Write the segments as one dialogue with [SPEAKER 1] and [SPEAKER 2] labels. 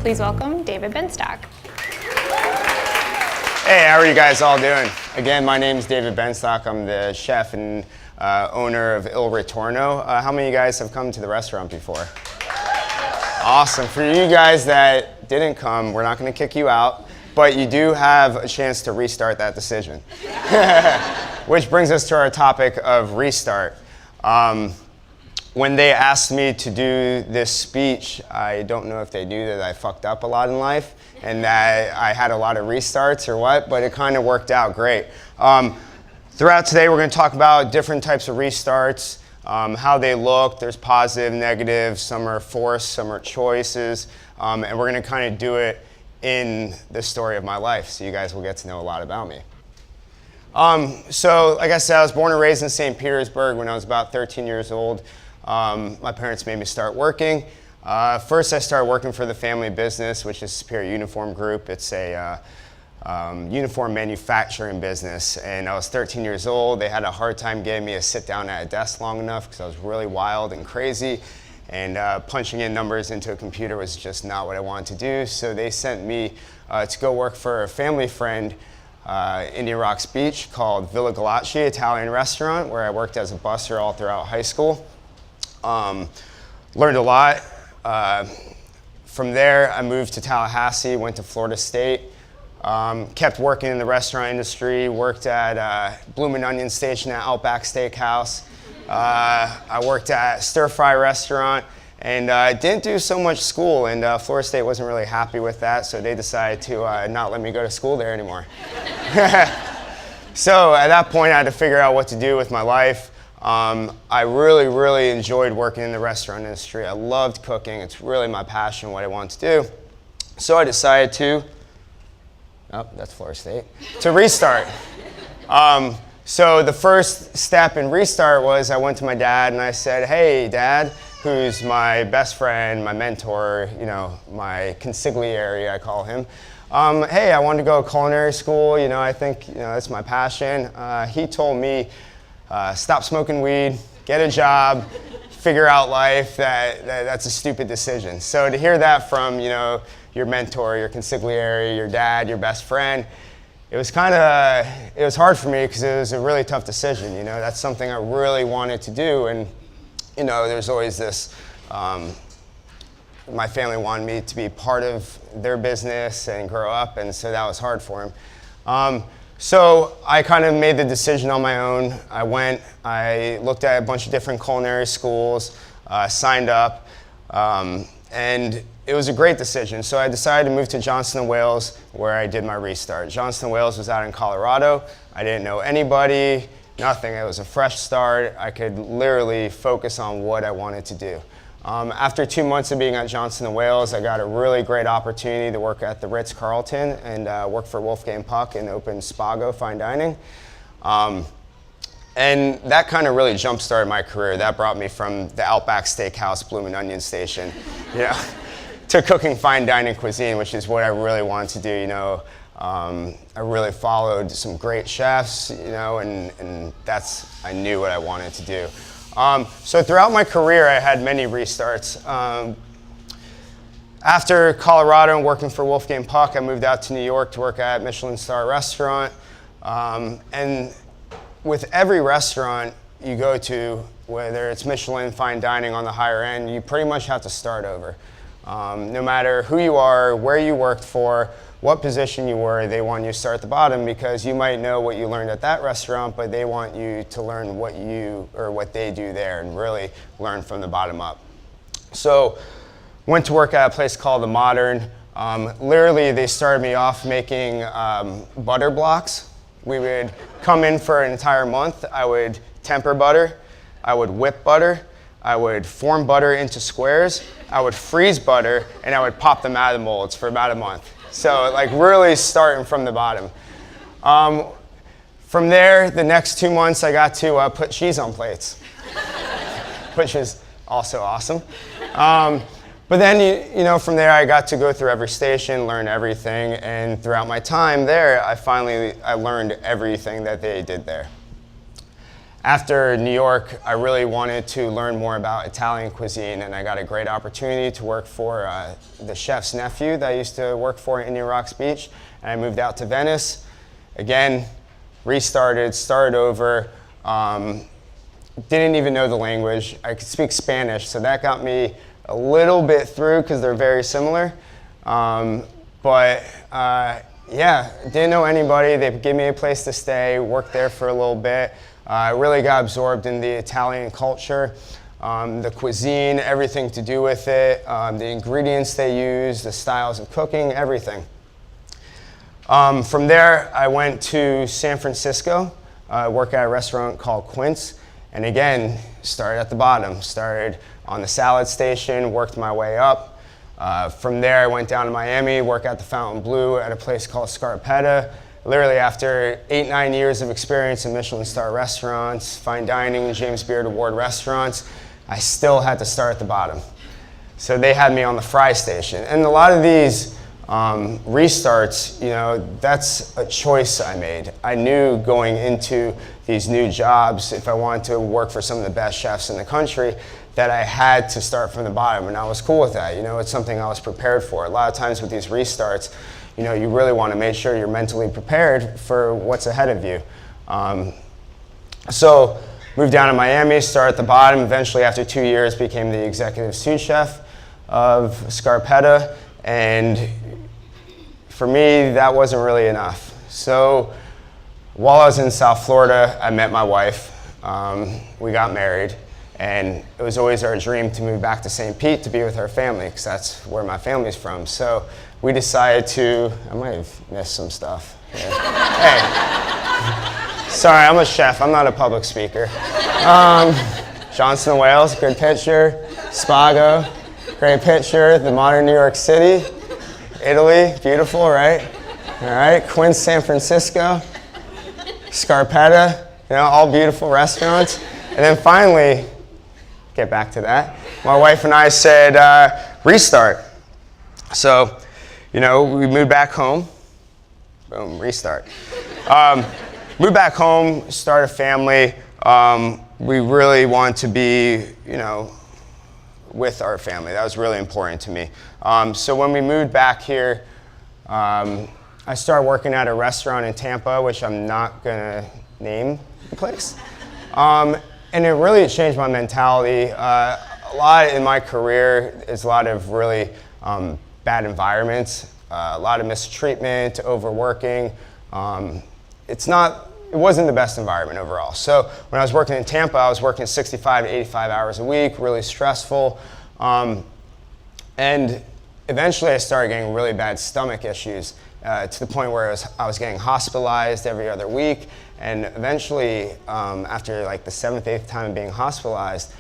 [SPEAKER 1] Please welcome David Benstock.
[SPEAKER 2] Hey, how are you guys all doing? Again, my name is David Benstock. I'm the chef and owner of Il Ritorno. How many of you guys have come to the restaurant before? Awesome. For you guys that didn't come, we're not going to kick you out, but you do have a chance to restart that decision. Which brings us to our topic of restart. When they asked me to do this speech, I don't know if they knew that I fucked up a lot in life and that I had a lot of restarts or what, but it kind of worked out great. Throughout today, we're going to talk about different types of restarts, how they look. There's positive, negative, some are forced, some are choices, and we're going to kind of do it in the story of my life, so you guys will get to know a lot about me. So, like I said, I was born and raised in St. Petersburg when I was about 13 years old. My parents made me start working. First, I started working for the family business, which is Superior Uniform Group. It's a uniform manufacturing business, and I was 13 years old. They had a hard time getting me to sit down at a desk long enough because I was really wild and crazy, and punching in numbers into a computer was just not what I wanted to do. So they sent me to go work for a family friend, Indian Rocks Beach, called Villa Galacci Italian restaurant, where I worked as a busser all throughout high school. Learned a lot. From there, I moved to Tallahassee, went to Florida State, kept working in the restaurant industry, worked at Bloomin' Onion Station at Outback Steakhouse. I worked at Stir Fry Restaurant, and didn't do so much school, and Florida State wasn't really happy with that, so they decided to not let me go to school there anymore. So at that point, I had to figure out what to do with my life. I really enjoyed working in the restaurant industry. I loved cooking. It's really my passion, what I want to do. So I decided to, that's Florida State, to restart. So the first step in restart was I went to my dad and I said, hey, Dad, who's my best friend, my mentor, you know, my consigliere, I call him. Hey, I wanted to go to culinary school. You know, I think, you know, that's my passion. He told me, stop smoking weed, get a job, figure out life, that's a stupid decision. So to hear that from, you know, your mentor, your consigliere, your dad, your best friend, it was hard for me because it was a really tough decision. You know, that's something I really wanted to do, and you know, there's always this, my family wanted me to be part of their business and grow up, and so that was hard for him. So I kind of made the decision on my own. I looked at a bunch of different culinary schools, signed up, and it was a great decision. So I decided to move to Johnson & Wales, where I did my restart. Johnson & Wales was out in Colorado. I didn't know anybody, nothing. It was a fresh start. I could literally focus on what I wanted to do. After 2 months of being at Johnson & Wales, I got a really great opportunity to work at the Ritz-Carlton and work for Wolfgang Puck and open Spago Fine Dining. And that kind of really jump-started my career. That brought me from the Outback Steakhouse, Bloomin' Onion Station, you know, to cooking fine dining cuisine, which is what I really wanted to do, you know. I really followed some great chefs, you know, and I knew what I wanted to do. So throughout my career, I had many restarts. After Colorado and working for Wolfgang Puck, I moved out to New York to work at Michelin Star Restaurant. And with every restaurant you go to, whether it's Michelin, fine dining on the higher end, you pretty much have to start over. No matter who you are, where you worked for, what position you were, they want you to start at the bottom because you might know what you learned at that restaurant, but they want you to learn what they do there and really learn from the bottom up. So went to work at a place called The Modern. Literally, they started me off making butter blocks. We would come in for an entire month. I would temper butter. I would whip butter. I would form butter into squares. I would freeze butter, and I would pop them out of the molds for about a month. So like really starting from the bottom. From there, the next 2 months, I got to put cheese on plates, which is also awesome. But then, you know, from there, I got to go through every station, learn everything, and throughout my time there, I learned everything that they did there. After New York, I really wanted to learn more about Italian cuisine, and I got a great opportunity to work for the chef's nephew that I used to work for in Indian Rocks Beach, and I moved out to Venice. Again, started over, didn't even know the language. I could speak Spanish, so that got me a little bit through because they're very similar. Yeah, didn't know anybody. They gave me a place to stay, worked there for a little bit. I really got absorbed in the Italian culture, the cuisine, everything to do with it, the ingredients they use, the styles of cooking, everything. From there, I went to San Francisco, worked at a restaurant called Quince, and again, started at the bottom. Started on the salad station, worked my way up. From there, I went down to Miami, worked at the Fontainebleau at a place called Scarpetta. Literally after 8-9 years of experience in Michelin star restaurants, fine dining, James Beard Award restaurants, I still had to start at the bottom. So they had me on the fry station. And a lot of these restarts, that's a choice I made. I knew going into these new jobs, if I wanted to work for some of the best chefs in the country, that I had to start from the bottom, and I was cool with that. It's something I was prepared for. A lot of times with these restarts, you really want to make sure you're mentally prepared for what's ahead of you. So moved down to Miami, started at the bottom. Eventually, after 2 years, became the executive sous chef of Scarpetta, and for me, that wasn't really enough. So while I was in South Florida, I met my wife. We got married. And it was always our dream to move back to St. Pete to be with our family, because that's where my family's from. So we decided to, I might have missed some stuff here. Hey, sorry, I'm a chef, I'm not a public speaker. Johnson & Wales, good picture. Spago, great picture. The modern New York City. Italy, beautiful, right? All right, Quince, San Francisco. Scarpetta, all beautiful restaurants. And then finally, get back to that, my wife and I said, restart. So, we moved back home. Boom, restart. Moved back home, start a family. We really want to be, with our family. That was really important to me. So when we moved back here, I started working at a restaurant in Tampa, which I'm not gonna name the place. And it really changed my mentality. A lot in my career is a lot of really bad environments, a lot of mistreatment, overworking. It wasn't the best environment overall. So when I was working in Tampa, I was working 65 to 85 hours a week, really stressful. And eventually I started getting really bad stomach issues to the point where I was getting hospitalized every other week. And eventually, after like the 7th, 8th time of being hospitalized,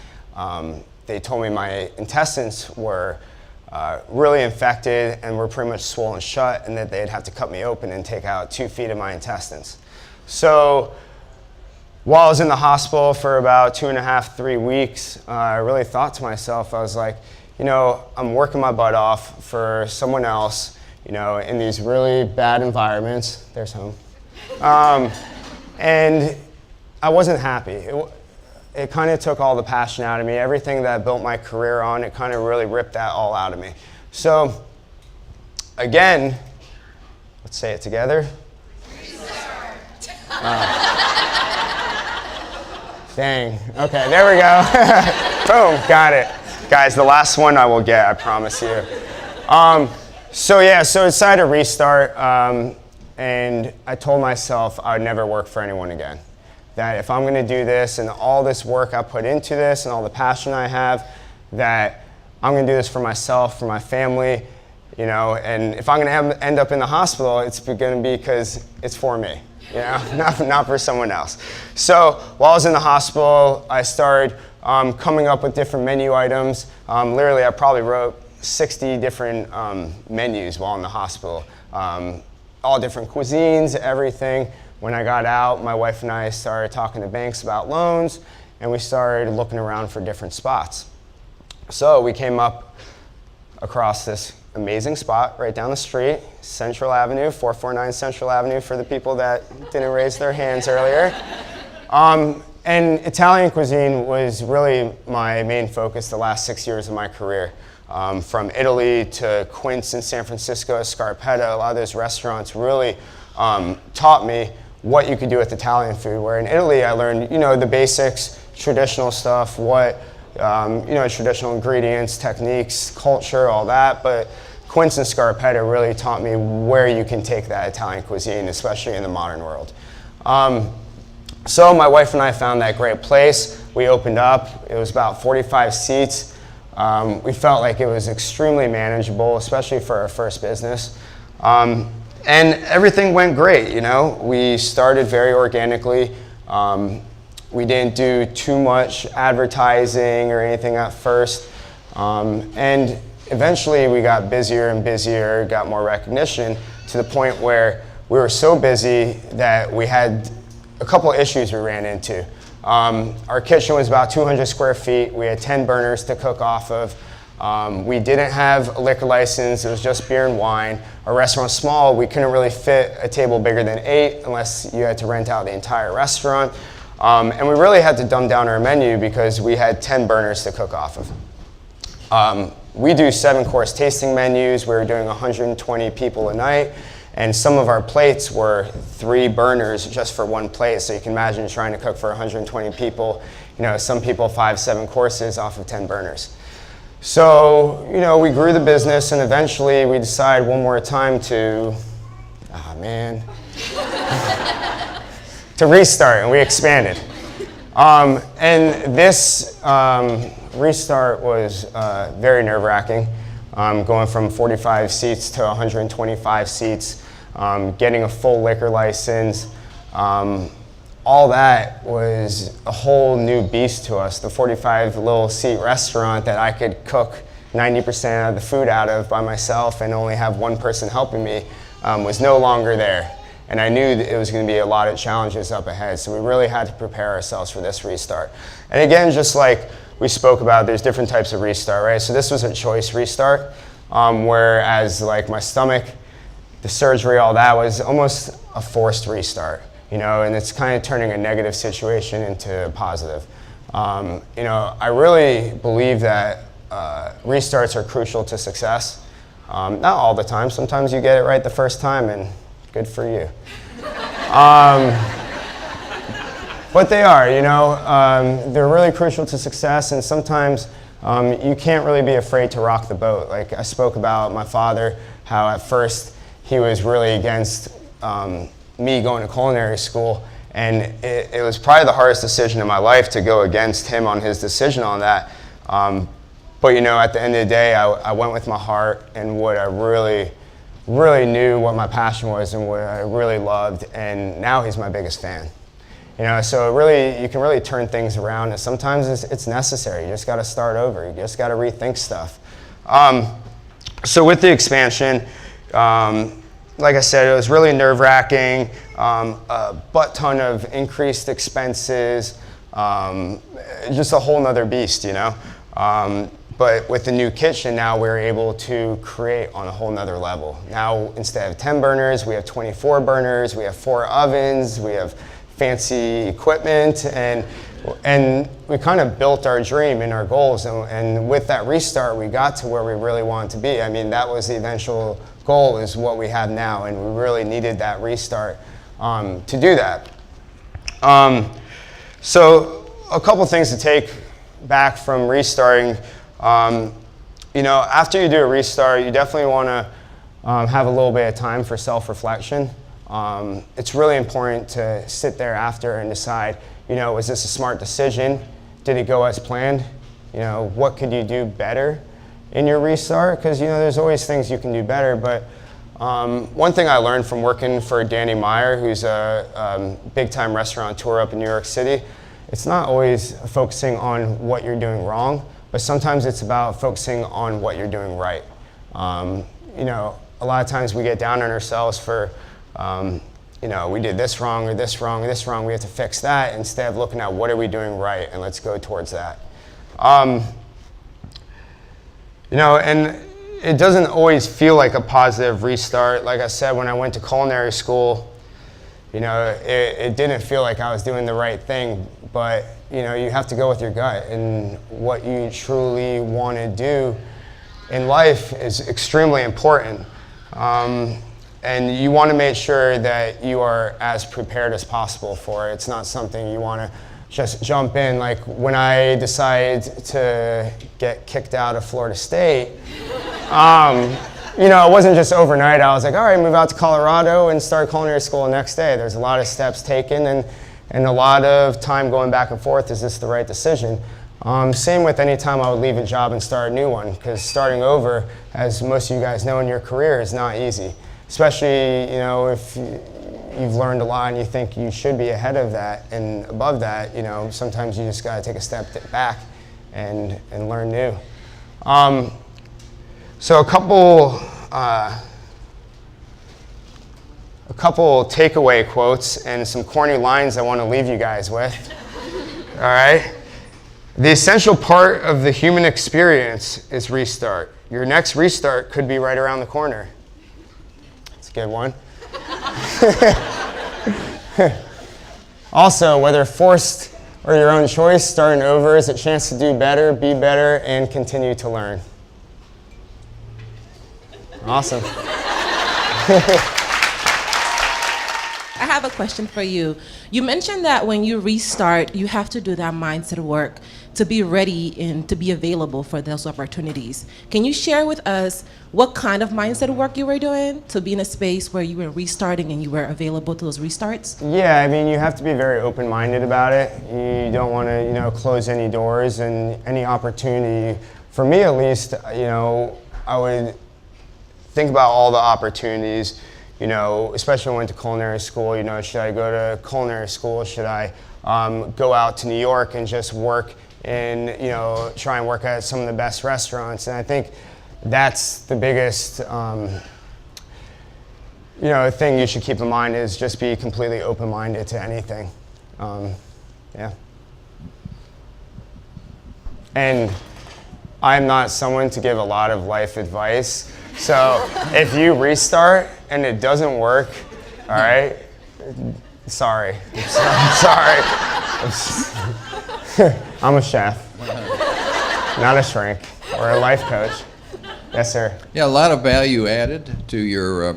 [SPEAKER 2] they told me my intestines were really infected and were pretty much swollen shut, and that they'd have to cut me open and take out 2 feet of my intestines. So while I was in the hospital for about 2.5, 3 weeks, I really thought to myself, I was like, I'm working my butt off for someone else, in these really bad environments. There's home. And I wasn't happy. It kind of took all the passion out of me. Everything that I built my career on, it kind of really ripped that all out of me. So, again, let's say it together. Dang. Okay, there we go. Boom, got it. Guys, the last one I will get, I promise you. So I decided to restart. And I told myself I would never work for anyone again. That if I'm gonna do this and all this work I put into this and all the passion I have, that I'm gonna do this for myself, for my family, and if I'm gonna end up in the hospital, it's gonna be because it's for me, not for someone else. So while I was in the hospital, I started coming up with different menu items. Literally, I probably wrote 60 different menus while in the hospital. All different cuisines, everything. When I got out, my wife and I started talking to banks about loans, and we started looking around for different spots. So we came up across this amazing spot right down the street, Central Avenue, 449 Central Avenue for the people that didn't raise their hands earlier. And And Italian cuisine was really my main focus the last 6 years of my career. From Italy to Quince in San Francisco, Scarpetta, a lot of those restaurants really taught me what you could do with Italian food. Where in Italy, I learned, the basics, traditional stuff, traditional ingredients, techniques, culture, all that. But Quince and Scarpetta really taught me where you can take that Italian cuisine, especially in the modern world. So my wife and I found that great place. We opened up. It was about 45 seats. We felt like it was extremely manageable, especially for our first business. And everything went great, We started very organically. We didn't do too much advertising or anything at first. And eventually we got busier and busier, got more recognition, to the point where we were so busy that we had a couple of issues we ran into. Our kitchen was about 200 square feet. We had 10 burners to cook off of. We didn't have a liquor license. It was just beer and wine. Our restaurant was small. We couldn't really fit a table bigger than 8 unless you had to rent out the entire restaurant. And we really had to dumb down our menu because we had 10 burners to cook off of. We do 7-course tasting menus. We were doing 120 people a night. And some of our plates were 3 burners just for one plate. So you can imagine trying to cook for 120 people. Some people 5-7 courses off of 10 burners. So, we grew the business, and eventually we decided one more time to restart, and we expanded. And this restart was very nerve-wracking. Going from 45 seats to 125 seats, getting a full liquor license. All that was a whole new beast to us. The 45 little seat restaurant that I could cook 90% of the food out of by myself and only have one person helping me was no longer there. And I knew that it was going to be a lot of challenges up ahead. So we really had to prepare ourselves for this restart. And again, just like we spoke about, there's different types of restart, right? So this was a choice restart, whereas like my stomach, the surgery, all that was almost a forced restart, and it's kind of turning a negative situation into a positive. I really believe that restarts are crucial to success. Not all the time. Sometimes you get it right the first time, and good for you. But they are, they're really crucial to success, and sometimes you can't really be afraid to rock the boat. Like I spoke about my father, how at first he was really against me going to culinary school, and it was probably the hardest decision in my life to go against him on his decision on that. But at the end of the day, I went with my heart and what I really knew what my passion was and what I really loved, and now he's my biggest fan. So you can really turn things around, and sometimes it's necessary. You just got to start over. You just got to rethink stuff. So with the expansion, like I said, it was really nerve-wracking, a butt ton of increased expenses, just a whole nother beast, But with the new kitchen, now we're able to create on a whole nother level. Now, instead of 10 burners, we have 24 burners, we have 4 ovens, we have fancy equipment, and we kind of built our dream and our goals. And with that restart, we got to where we really wanted to be. I mean, that was the eventual goal, is what we have now, and we really needed that restart to do that. So a couple things to take back from restarting. After you do a restart, you definitely want to have a little bit of time for self-reflection. It's really important to sit there after and decide, was this a smart decision? Did it go as planned? What could you do better in your restart? Because, there's always things you can do better. But one thing I learned from working for Danny Meyer, who's a big-time restaurateur up in New York City, it's not always focusing on what you're doing wrong, but sometimes it's about focusing on what you're doing right. A lot of times we get down on ourselves for, we did this wrong or this wrong or this wrong, we have to fix that, instead of looking at what are we doing right, and let's go towards that. And it doesn't always feel like a positive restart. Like I said, when I went to culinary school, it didn't feel like I was doing the right thing, but you know, you have to go with your gut, and what you truly want to do in life is extremely important. And you want to make sure that you are as prepared as possible for it. It's not something you want to just jump in. Like when I decided to get kicked out of Florida State, you know, it wasn't just overnight. I was like, all right, move out to Colorado and start culinary school the next day. There's a lot of steps taken and a lot of time going back and forth. Is this the right decision? Same with any time I would leave a job and start a new one, because starting over, as most of you guys know in your career, is not easy. Especially, you know, if you've learned a lot and you think you should be ahead of that and above that, you know, sometimes you just gotta take a step back and learn new. So a couple takeaway quotes and some corny lines I want to leave you guys with. All right? The essential part of the human experience is restart. Your next restart could be right around the corner. That's a good one. Also, whether forced or your own choice, starting over is a chance to do better, be better, and continue to learn. Awesome.
[SPEAKER 1] I have a question for you. You mentioned that when you restart, you have to do that mindset work to be ready and to be available for those opportunities. Can you share with us what kind of mindset work you were doing to be in a space where you were restarting and you were available to those restarts?
[SPEAKER 2] Yeah, I mean, you have to be very open-minded about it. You don't want to, you know, close any doors and any opportunity. For me, at least, you know, I would think about all the opportunities. You know, especially when I went to culinary school, you know, should I go to culinary school? Should I go out to New York and just work and, you know, try and work at some of the best restaurants? And I think that's the biggest, you know, thing you should keep in mind is just be completely open-minded to anything. Yeah. And I'm not someone to give a lot of life advice. So if you restart and it doesn't work, all right, sorry. I'm sorry. I'm a chef, not a shrink or a life coach. Yes, sir.
[SPEAKER 3] Yeah, a lot of value added to your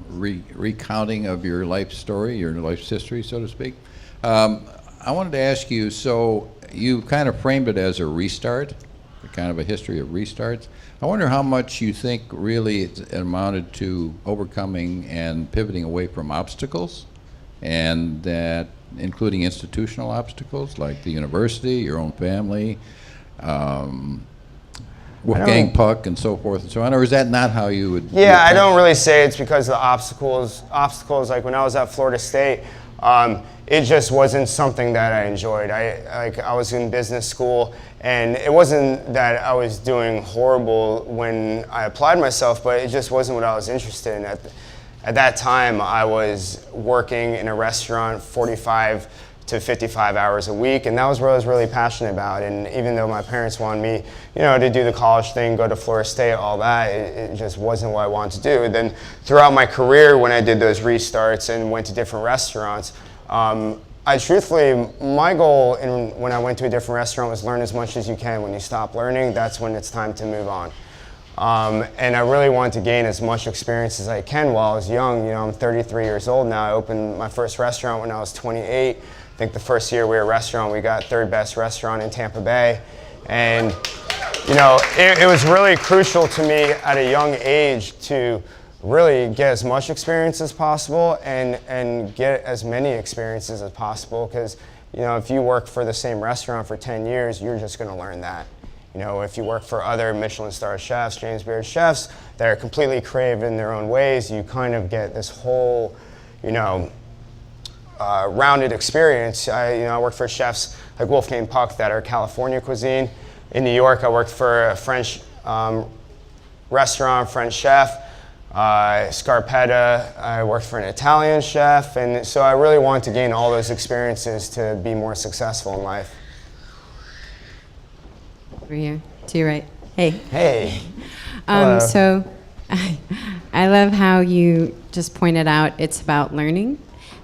[SPEAKER 3] recounting of your life story, your life's history, so to speak. I wanted to ask you, so you kind of framed it as a restart, kind of a history of restarts. I wonder how much you think really it amounted to overcoming and pivoting away from obstacles, and that including institutional obstacles like the university, your own family, Wolfgang Puck, and so forth and so on, or is that not how you would?
[SPEAKER 2] Yeah, I don't really say it's because of the obstacles. Obstacles, like when I was at Florida State, it just wasn't something that I enjoyed. I was in business school, and it wasn't that I was doing horrible when I applied myself, but it just wasn't what I was interested in. At that time, I was working in a restaurant 45 to 55 hours a week, and that was what I was really passionate about. And even though my parents wanted me, you know, to do the college thing, go to Florida State, all that, it just wasn't what I wanted to do. And then throughout my career, when I did those restarts and went to different restaurants, I truthfully, my goal when I went to a different restaurant was learn as much as you can. When you stop learning, that's when it's time to move on. And I really wanted to gain as much experience as I can while I was young. You know, I'm 33 years old now. I opened my first restaurant when I was 28. I think the first year we were a restaurant, we got third best restaurant in Tampa Bay. And, you know, it was really crucial to me at a young age to really get as much experience as possible and get as many experiences as possible, because, you know, if you work for the same restaurant for 10 years, you're just going to learn that. You know, if you work for other Michelin star chefs, James Beard chefs, that are completely creative in their own ways, you kind of get this whole, you know, rounded experience. I worked for chefs like Wolfgang Puck that are California cuisine. In New York, I worked for a French restaurant, French chef. Scarpetta, I worked for an Italian chef, and so I really wanted to gain all those experiences to be more successful in life.
[SPEAKER 4] Over here, to your right. Hey.
[SPEAKER 2] Hey.
[SPEAKER 4] So I love how you just pointed out it's about learning,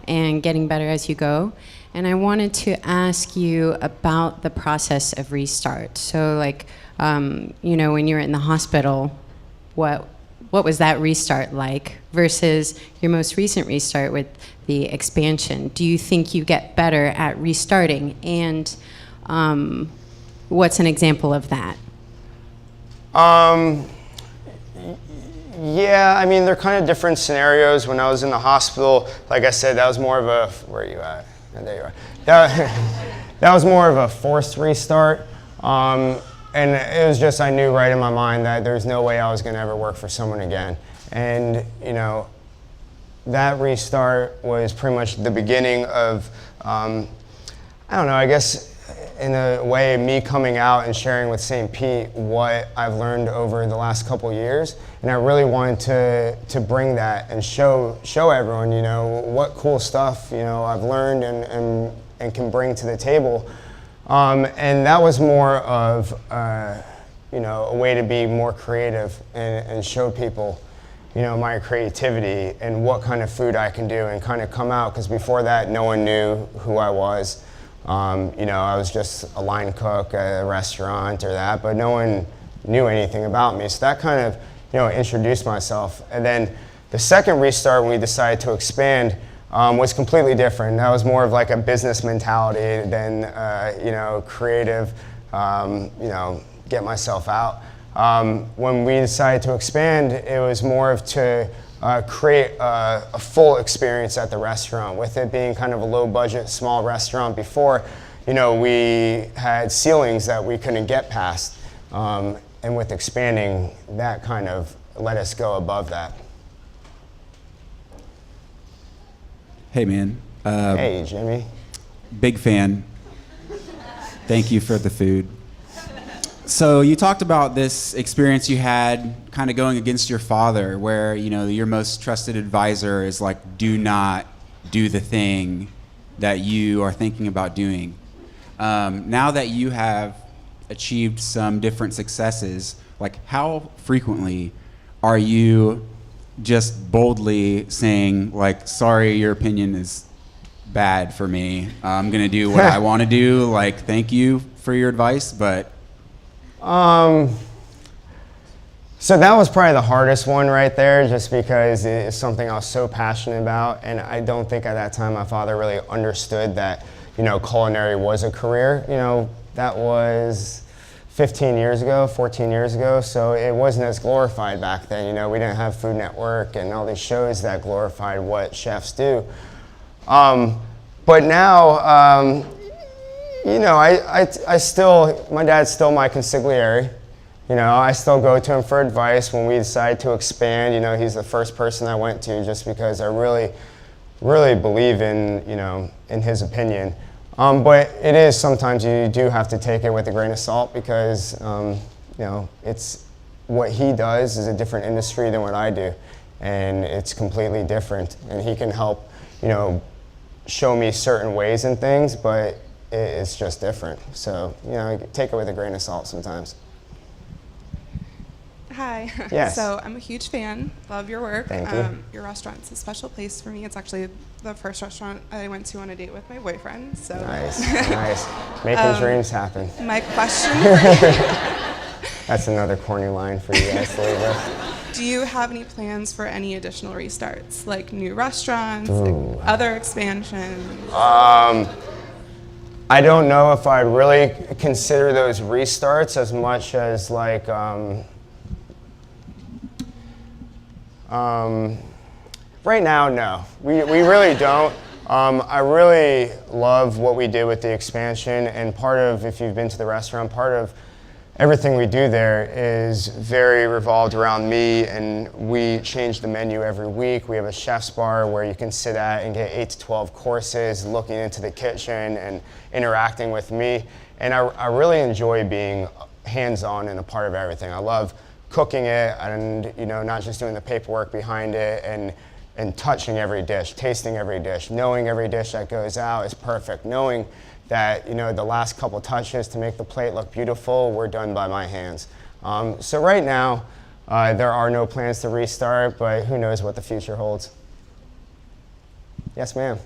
[SPEAKER 4] and getting better as you go. And I wanted to ask you about the process of restart. So, like, you know, when you were in the hospital, what was that restart like versus your most recent restart with the expansion? Do you think you get better at restarting? And what's an example of that?
[SPEAKER 2] Yeah, I mean, they're kind of different scenarios. When I was in the hospital, like I said, that was more of a, where are you at? Oh, there you are. That was more of a forced restart. And it was just, I knew right in my mind that there's no way I was going to ever work for someone again. And, you know, that restart was pretty much the beginning of, I don't know, I guess in a way, me coming out and sharing with St. Pete what I've learned over the last couple of years. And I really wanted to bring that and show everyone, you know, what cool stuff, you know, I've learned and can bring to the table. And that was more of, you know, a way to be more creative and show people, you know, my creativity and what kind of food I can do and kind of come out, because before that, no one knew who I was. You know, I was just a line cook at a restaurant or that, but no one knew anything about me. So that kind of, you know, introduced myself. And then the second restart, when we decided to expand, was completely different. That was more of like a business mentality than, you know, creative, you know, get myself out. When we decided to expand, it was more of to create a full experience at the restaurant. With it being kind of a low budget, small restaurant before, you know, we had ceilings that we couldn't get past. And with expanding, that kind of let us go above that.
[SPEAKER 5] Hey, man.
[SPEAKER 2] Hey, Jimmy.
[SPEAKER 5] Big fan. Thank you for the food. So you talked about this experience you had kind of going against your father, where, you know, your most trusted advisor is like, do not do the thing that you are thinking about doing. Now that you have achieved some different successes, like how frequently are you just boldly saying, like, sorry, your opinion is bad for me. I'm going to do what I want to do. Like, thank you for your advice, but...
[SPEAKER 2] So that was probably the hardest one right there, just because it's something I was so passionate about. And I don't think at that time my father really understood that, you know, culinary was a career. You know, that was 15 years ago, 14 years ago, so it wasn't as glorified back then. You know, we didn't have Food Network and all these shows that glorified what chefs do. But now, you know, I still, my dad's still my consigliere. You know, I still go to him for advice when we decide to expand. You know, he's the first person I went to just because I really, really believe in, you know, in his opinion. But it is sometimes you do have to take it with a grain of salt because, you know, it's what he does is a different industry than what I do, and it's completely different. And he can help, you know, show me certain ways and things, but it's just different. So, you know, take it with a grain of salt sometimes.
[SPEAKER 6] Hi.
[SPEAKER 2] Yes.
[SPEAKER 6] So I'm a huge fan. Love your work.
[SPEAKER 2] Thank you.
[SPEAKER 6] Your restaurant's a special place for me. It's actually the first restaurant I went to on a date with my boyfriend. So
[SPEAKER 2] Nice, nice. Making dreams happen.
[SPEAKER 6] My question for you,
[SPEAKER 2] That's another corny line for you guys to leave with.
[SPEAKER 6] do you have any plans for any additional restarts, like new restaurants, like other expansions?
[SPEAKER 2] I don't know if I'd really consider those restarts as much as like, right now, no. We really don't. I really love what we did with the expansion, and part of, if you've been to the restaurant, part of everything we do there is very revolved around me, and we change the menu every week. We have a chef's bar where you can sit at and get 8 to 12 courses, looking into the kitchen and interacting with me. And I really enjoy being hands-on and a part of everything. I love cooking it and, you know, not just doing the paperwork behind it and touching every dish, tasting every dish, knowing every dish that goes out is perfect, knowing that, you know, the last couple touches to make the plate look beautiful were done by my hands. So right now, there are no plans to restart, but who knows what the future holds. Yes, ma'am.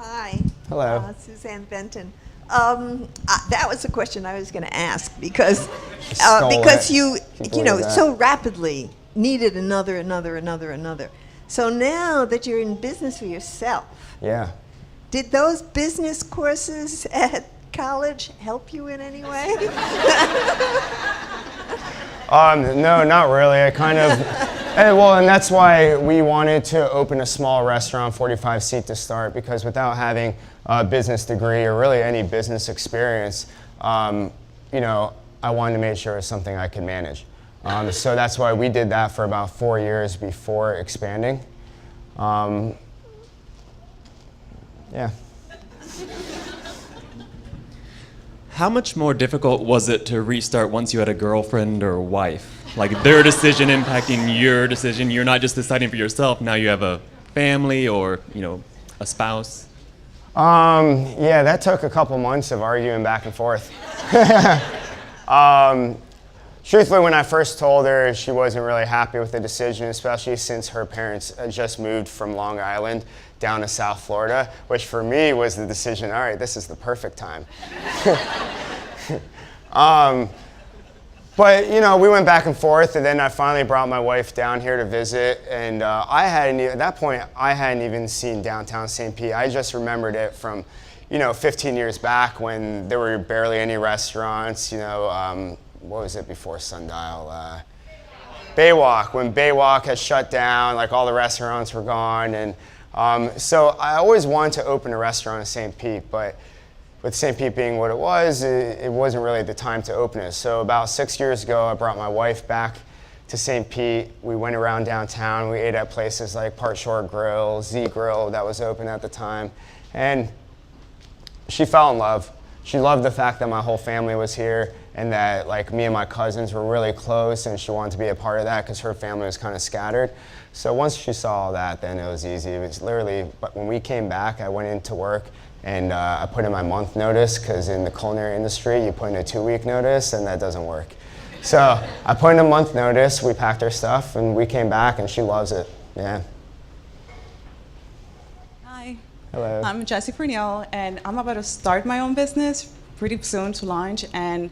[SPEAKER 7] Hi.
[SPEAKER 2] Hello.
[SPEAKER 7] Suzanne Benton. That was a question I was going to ask because
[SPEAKER 2] Stole it.
[SPEAKER 7] you
[SPEAKER 2] Can
[SPEAKER 7] know
[SPEAKER 2] believe that.
[SPEAKER 7] so rapidly needed another. So now that you're in business for yourself,
[SPEAKER 2] Yeah.
[SPEAKER 7] did those business courses at college help you in any way?
[SPEAKER 2] No, not really. I kind of, and that's why we wanted to open a small restaurant, 45 seat to start, because without having a business degree or really any business experience, you know, I wanted to make sure it was something I could manage. So that's why we did that for about 4 years before expanding. Yeah.
[SPEAKER 8] How much more difficult was it to restart once you had a girlfriend or a wife? Like their decision impacting your decision. You're not just deciding for yourself. Now you have a family or, you know, a spouse.
[SPEAKER 2] Yeah, that took a couple months of arguing back and forth. Truthfully, when I first told her, she wasn't really happy with the decision, especially since her parents had just moved from Long Island down to South Florida, which for me was the decision, all right, this is the perfect time. But, you know, we went back and forth, and then I finally brought my wife down here to visit, and at that point, I hadn't even seen downtown St. Pete. I just remembered it from, you know, 15 years back when there were barely any restaurants, you know, what was it before Sundial? Baywalk. When Baywalk had shut down, like all the restaurants were gone. And so I always wanted to open a restaurant in St. Pete, but with St. Pete being what it was, it wasn't really the time to open it. So about 6 years ago, I brought my wife back to St. Pete. We went around downtown. We ate at places like Part Shore Grill, Z Grill that was open at the time. And she fell in love. She loved the fact that my whole family was here and that like me and my cousins were really close, and she wanted to be a part of that because her family was kind of scattered. So once she saw all that, then it was easy. It was literally, but when we came back, I went into work and I put in my month notice because in the culinary industry, you put in a 2-week notice and that doesn't work. So I put in a month notice, we packed our stuff and we came back and she loves it, yeah.
[SPEAKER 9] Hi.
[SPEAKER 2] Hello.
[SPEAKER 9] I'm Jessie Purnell, and I'm about to start my own business pretty soon to launch. And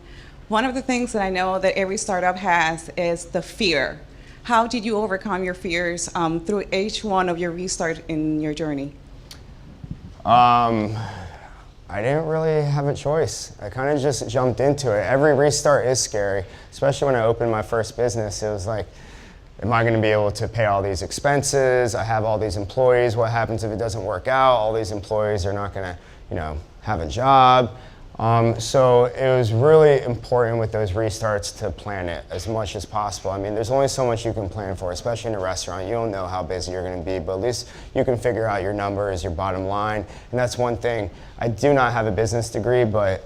[SPEAKER 9] one of the things that I know that every startup has is the fear. How did you overcome your fears through each one of your restart in your journey?
[SPEAKER 2] I didn't really have a choice. I kind of just jumped into it. Every restart is scary, especially when I opened my first business. It was like, am I going to be able to pay all these expenses? I have all these employees. What happens if it doesn't work out? All these employees are not going to, you know, have a job. So it was really important with those restarts to plan it as much as possible. I mean, there's only so much you can plan for, especially in a restaurant. You don't know how busy you're going to be, but at least you can figure out your numbers, your bottom line. And that's one thing. I do not have a business degree, but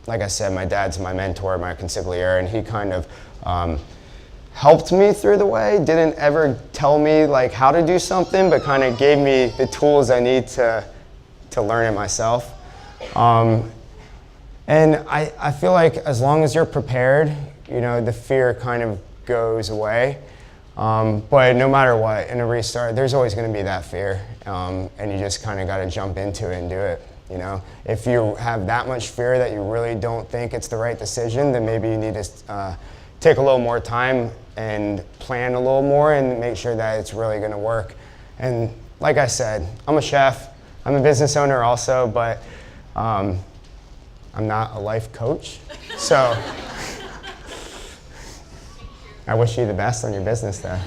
[SPEAKER 2] like I said, my dad's my mentor, my consigliere, and he kind of helped me through the way. Didn't ever tell me like how to do something, but kind of gave me the tools I need to learn it myself. And I feel like as long as you're prepared, you know, the fear kind of goes away. But no matter what, in a restart, there's always going to be that fear. And you just kind of got to jump into it and do it, you know. If you have that much fear that you really don't think it's the right decision, then maybe you need to take a little more time and plan a little more and make sure that it's really going to work. And like I said, I'm a chef. I'm a business owner also, but I'm not a life coach, so I wish you the best on your business there.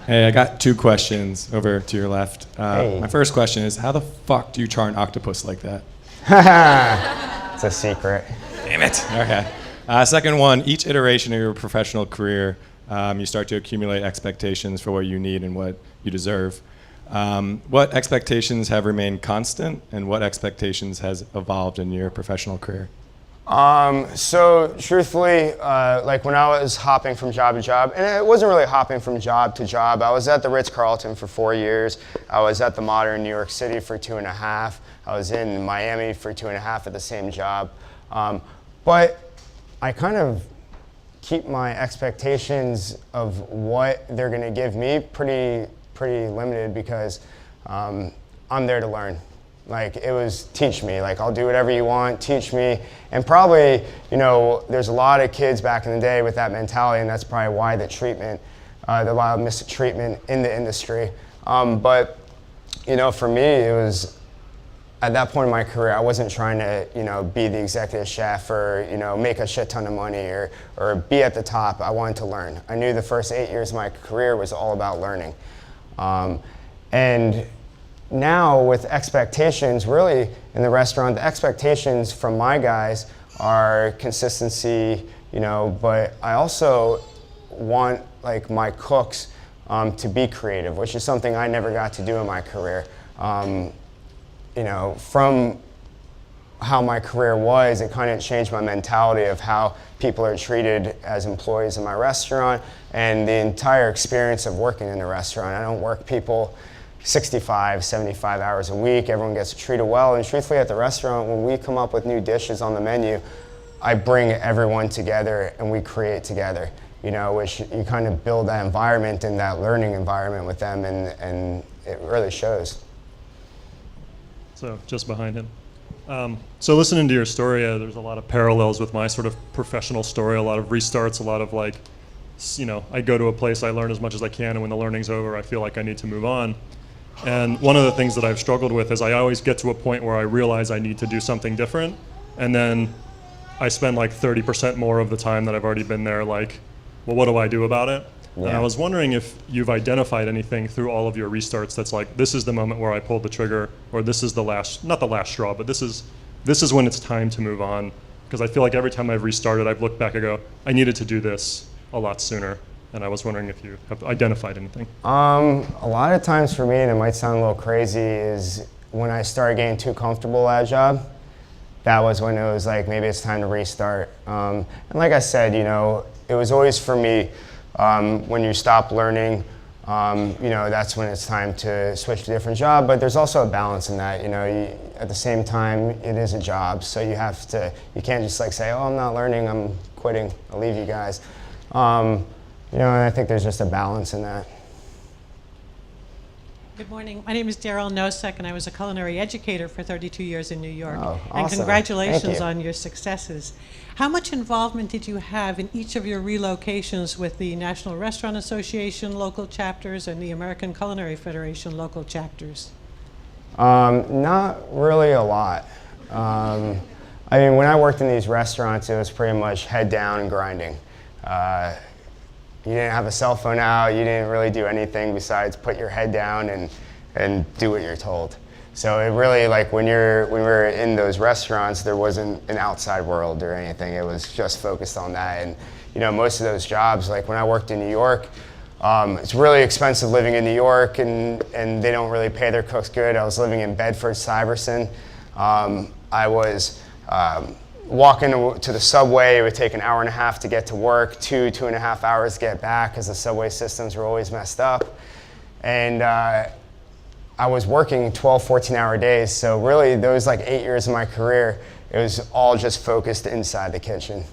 [SPEAKER 10] Hey, I got 2 questions over to your left.
[SPEAKER 2] Hey.
[SPEAKER 10] My first question is, how the fuck do you char an octopus like that?
[SPEAKER 2] It's a secret.
[SPEAKER 10] Damn it. Okay. Second one, each iteration of your professional career, you start to accumulate expectations for what you need and what you deserve. What expectations have remained constant, and what expectations has evolved in your professional career?
[SPEAKER 2] So truthfully, like when I was hopping from job to job, and it wasn't really hopping from job to job. I was at the Ritz-Carlton for 4 years. I was at the Modern New York City for 2.5. I was in Miami for 2.5 at the same job. But I kind of keep my expectations of what they're going to give me pretty limited because I'm there to learn. Like, it was teach me, like, I'll do whatever you want, teach me. And probably, you know, there's a lot of kids back in the day with that mentality, and that's probably why the treatment, the lot of mistreatment in the industry. But, you know, for me, it was, at that point in my career, I wasn't trying to, you know, be the executive chef or, you know, make a shit ton of money or be at the top. I wanted to learn. I knew the first 8 years of my career was all about learning. And now with expectations, really in the restaurant, the expectations from my guys are consistency, you know, but I also want like my cooks to be creative, which is something I never got to do in my career. You know, from how my career was, it kind of changed my mentality of how people are treated as employees in my restaurant and the entire experience of working in the restaurant. I don't work people 65, 75 hours a week. Everyone gets treated well. And truthfully, at the restaurant, when we come up with new dishes on the menu, I bring everyone together and we create together, you know, which you kind of build that environment and that learning environment with them, and it really shows.
[SPEAKER 11] So just behind him. So listening to your story, there's a lot of parallels with my sort of professional story, a lot of restarts, a lot of like, you know, I go to a place, I learn as much as I can, and when the learning's over, I feel like I need to move on. And one of the things that I've struggled with is I always get to a point where I realize I need to do something different, and then I spend like 30% more of the time that I've already been there like, well, what do I do about it? Yeah. And I was wondering if you've identified anything through all of your restarts that's like, this is the moment where I pulled the trigger, or this is the last, not the last straw, but this is when it's time to move on. Because I feel like every time I've restarted, I've looked back, I go, I needed to do this a lot sooner. And I was wondering if you have identified anything.
[SPEAKER 2] A lot of times for me, and it might sound a little crazy, is when I started getting too comfortable at a job. That was when it was like, maybe it's time to restart. And like I said, you know, it was always for me, when you stop learning, you know, that's when it's time to switch to a different job. But there's also a balance in that, you know, at the same time, it is a job. So you can't just like say, oh, I'm not learning, I'm quitting, I'll leave you guys. You know, and I think there's just a balance in that.
[SPEAKER 12] Good morning. My name is Daryl Nosek, and I was a culinary educator for 32 years in New York.
[SPEAKER 2] Oh, awesome.
[SPEAKER 12] And congratulations
[SPEAKER 2] Thank you.
[SPEAKER 12] on your successes. How much involvement did you have in each of your relocations with the National Restaurant Association local chapters and the American Culinary Federation local chapters?
[SPEAKER 2] Not really a lot. I mean, when I worked in these restaurants, it was pretty much head down and grinding. You didn't have a cell phone out, you didn't really do anything besides put your head down and do what you're told. So it really, like when we were in those restaurants, there wasn't an outside world or anything. It was just focused on that. And you know, most of those jobs, like when I worked in New York, it's really expensive living in New York, and they don't really pay their cooks good. I was living in Bedford-Stuyvesant. I was walking to the subway. It would take an hour and a half to get to work, 2.5 hours to get back, because the subway systems were always messed up. And I was working 12, 14-hour days. So really, those like 8 years of my career, it was all just focused inside the kitchen.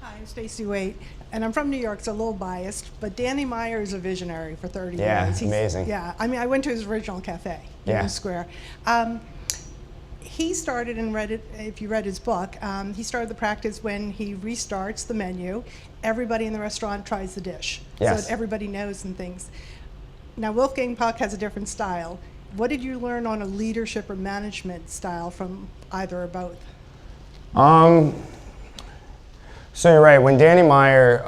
[SPEAKER 13] Hi, I'm Stacey Waite, and I'm from New York, so a little biased, but Danny Meyer is a visionary for 30
[SPEAKER 2] Yeah,
[SPEAKER 13] years. He's
[SPEAKER 2] amazing.
[SPEAKER 13] Yeah, I mean, I went to his original cafe, Union Square. He started, and read it, if you read his book, he started the practice when he restarts the menu, everybody in the restaurant tries the dish.
[SPEAKER 2] Yes.
[SPEAKER 13] So that everybody knows and things. Now, Wolfgang Puck has a different style. What did you learn on a leadership or management style from either or both?
[SPEAKER 2] So you're right, when Danny Meyer,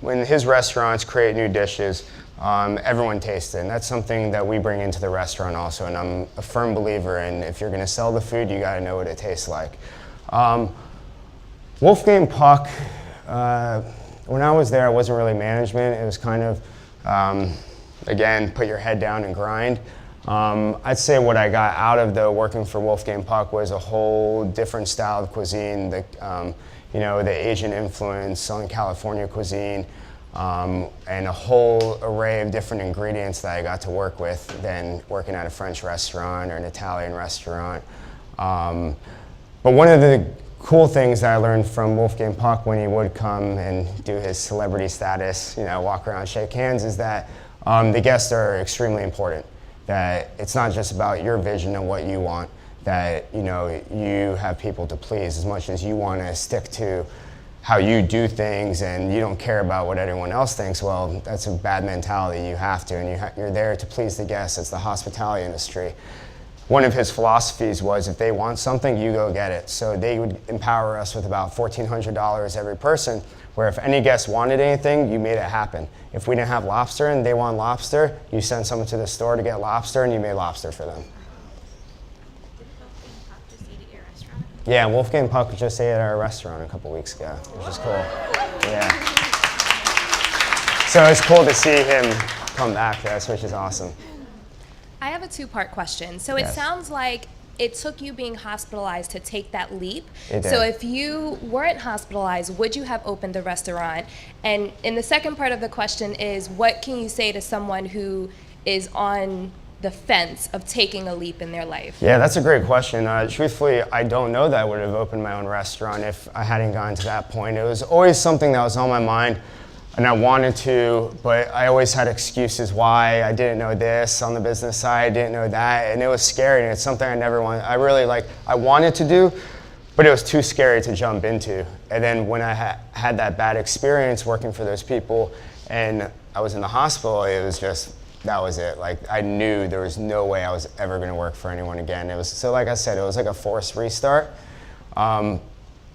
[SPEAKER 2] when his restaurants create new dishes, everyone tastes it, and that's something that we bring into the restaurant also, and I'm a firm believer in if you're going to sell the food, you got to know what it tastes like. Wolfgang Puck, when I was there, it wasn't really management. It was kind of, again, put your head down and grind. I'd say what I got out of working for Wolfgang Puck was a whole different style of cuisine, you know, the Asian influence, Southern California cuisine, and a whole array of different ingredients that I got to work with than working at a French restaurant or an Italian restaurant. But one of the cool things that I learned from Wolfgang Puck when he would come and do his celebrity status, you know, walk around, shake hands, is that the guests are extremely important. that it's not just about your vision and what you want, that you have people to please as much as you want to stick to how you do things and you don't care about what everyone else thinks. Well, that's a bad mentality. You have to, and you're there to please the guests. It's the hospitality industry. One of his philosophies was, if they want something, you go get it. So they would empower us with about $1,400 every person, where if any guest wanted anything, you made it happen. If we didn't have lobster and they want lobster, you sent someone to the store to get lobster and you made lobster for them. Yeah, Wolfgang Puck just ate at our restaurant a couple weeks ago, which is cool. Yeah. So it's cool to see him come back to us, which is awesome.
[SPEAKER 14] I have a two-part question. So it
[SPEAKER 2] Yes.
[SPEAKER 14] sounds like it took you being hospitalized to take that leap.
[SPEAKER 2] It did.
[SPEAKER 14] So if you weren't hospitalized, would you have opened the restaurant? And the second part of the question is, what can you say to someone who is on the fence of taking a leap in their life?
[SPEAKER 2] Yeah, that's a great question. Truthfully, I don't know that I would have opened my own restaurant if I hadn't gotten to that point. It was always something that was on my mind, and I wanted to, but I always had excuses why. I didn't know this on the business side, I didn't know that, and it was scary, and it's something I never wanted. I wanted to do, but it was too scary to jump into. And then when I had that bad experience working for those people, and I was in the hospital, it was just, that was it. Like, I knew there was no way I was ever going to work for anyone again. It was, so like I said, it was like a forced restart.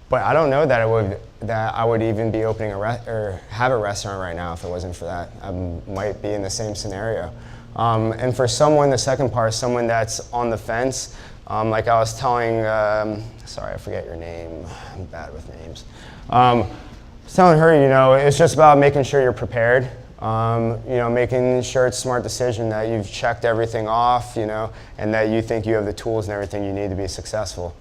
[SPEAKER 2] But I don't know that I would even be opening or have a restaurant right now if it wasn't for that. I might be in the same scenario. And for someone, the second part, someone that's on the fence, like I was telling, sorry, I forget your name. I'm bad with names. I was telling her, it's just about making sure you're prepared. Making sure it's a smart decision, that you've checked everything off, and that you think you have the tools and everything you need to be successful.